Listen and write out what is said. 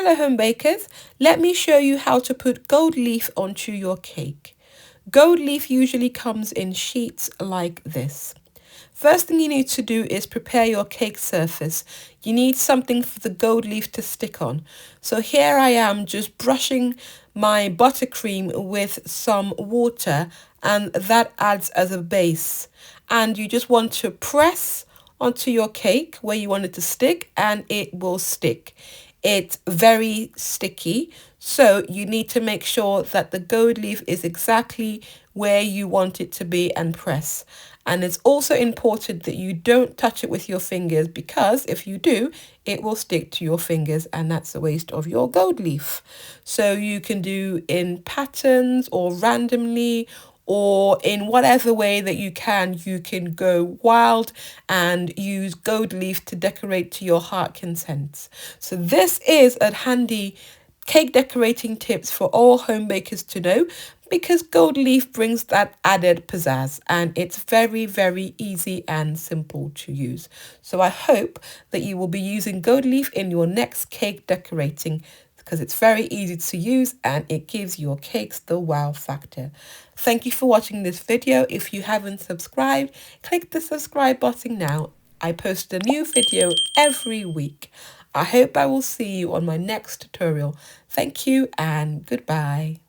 Hello home bakers, let me show you how to put gold leaf onto your cake. Gold leaf usually comes in sheets like this. First thing you need to do is prepare your cake surface. You need something for the gold leaf to stick on. So here I am just brushing my buttercream with some water, and that adds as a base. And you just want to press onto your cake where you want it to stick, and it will stick. It's very sticky, so you need to make sure that the gold leaf is exactly where you want it to be and press. And it's also important that you don't touch it with your fingers, because if you do, it will stick to your fingers and that's a waste of your gold leaf. So you can do in patterns or randomly, or in whatever way that you can go wild and use gold leaf to decorate to your heart content. So this is a handy cake decorating tips for all home bakers to know, because gold leaf brings that added pizzazz and it's very, very easy and simple to use. So I hope that you will be using gold leaf in your next cake decorating, because it's very easy to use and it gives your cakes the wow factor. Thank you for watching this video. If you haven't subscribed, click the subscribe button now. I post a new video every week. I hope I will see you on my next tutorial. Thank you and goodbye.